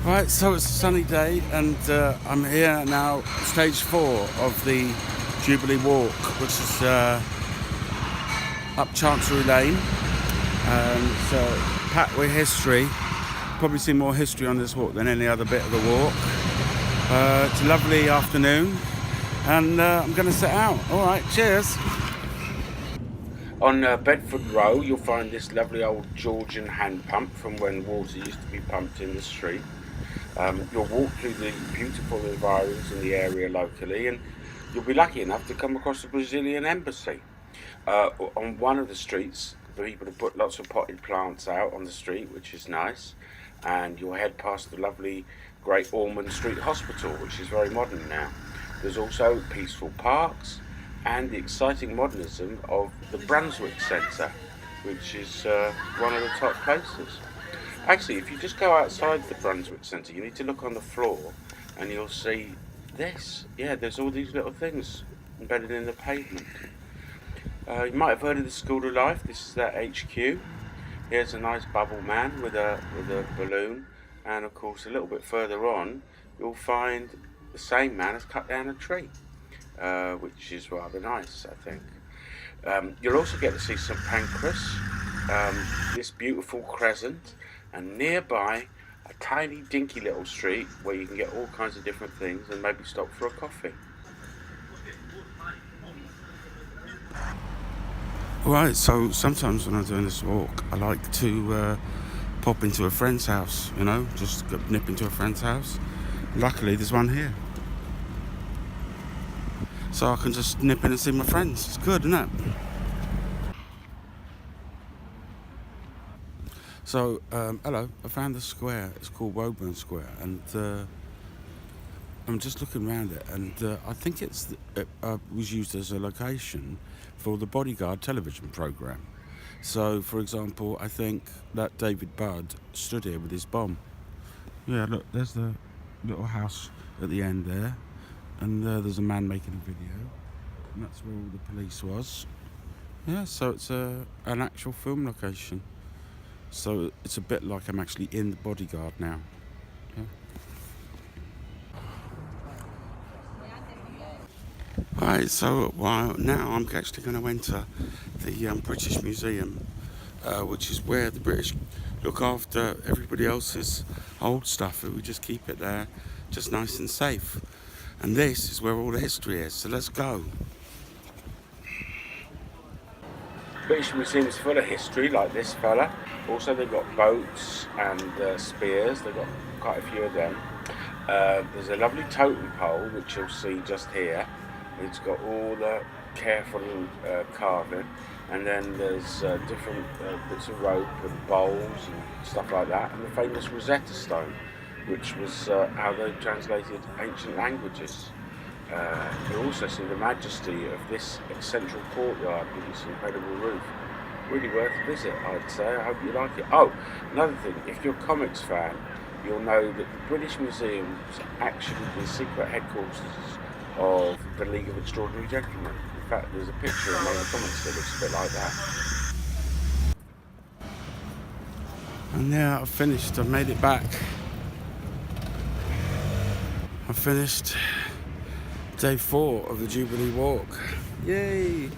Right, so it's a sunny day and I'm here now, stage 4 of the Jubilee Walk, which is up Chancery Lane, and it's packed with history. Probably see more history on this walk than any other bit of the walk. It's a lovely afternoon and I'm going to set out. Alright, cheers! On Bedford Row you'll find this lovely old Georgian hand pump from when water used to be pumped in the street. You'll walk through the beautiful environs in the area locally, and you'll be lucky enough to come across the Brazilian embassy. On one of the streets, people have put lots of potted plants out on the street, which is nice, and you'll head past the lovely Great Ormond Street Hospital, which is very modern now. There's also peaceful parks and the exciting modernism of the Brunswick Centre, which is one of the top places. Actually, if you just go outside the Brunswick Centre, you need to look on the floor and you'll see this. Yeah, there's all these little things embedded in the pavement. You might have heard of the School of Life. This is their HQ. Here's a nice bubble man with a balloon, and of course a little bit further on you'll find the same man has cut down a tree, which is rather nice, I think. You'll also get to see St Pancras, this beautiful crescent, and nearby a tiny dinky little street where you can get all kinds of different things and maybe stop for a coffee. Right, so sometimes when I'm doing this walk I like to pop into a friend's house, you know, just nip into a friend's house. Luckily there's one here, so I can just nip in and see my friends. It's good, isn't it? So, hello, I found the square. It's called Woburn Square, and I'm just looking around it, and I think it was used as a location for the Bodyguard television programme. So, for example, I think that David Budd stood here with his bomb. Yeah, look, there's the little house at the end there, and there's a man making a video, and that's where all the police was. Yeah, so it's an actual film location. So it's a bit like I'm actually in the Bodyguard now. Yeah. Right, so now I'm actually going to enter the British Museum, which is where the British look after everybody else's old stuff. We just keep it there, just nice and safe. And this is where all the history is, so let's go. British Museum is full of history, like this fella. Also, they've got boats and spears. They've got quite a few of them. There's a lovely totem pole, which you'll see just here. It's got all the careful carving, and then there's different bits of rope and bowls and stuff like that, and the famous Rosetta Stone, which was how they translated ancient languages. You also see the majesty of this central courtyard with its incredible roof. Really worth a visit, I'd say. I hope you like it. Oh, another thing, if you're a comics fan, you'll know that the British Museum is actually the secret headquarters of the League of Extraordinary Gentlemen. In fact, there's a picture in one of the comics that looks a bit like that. And now I've finished, I've made it back. I've finished day 4 of the Jubilee Walk. Yay!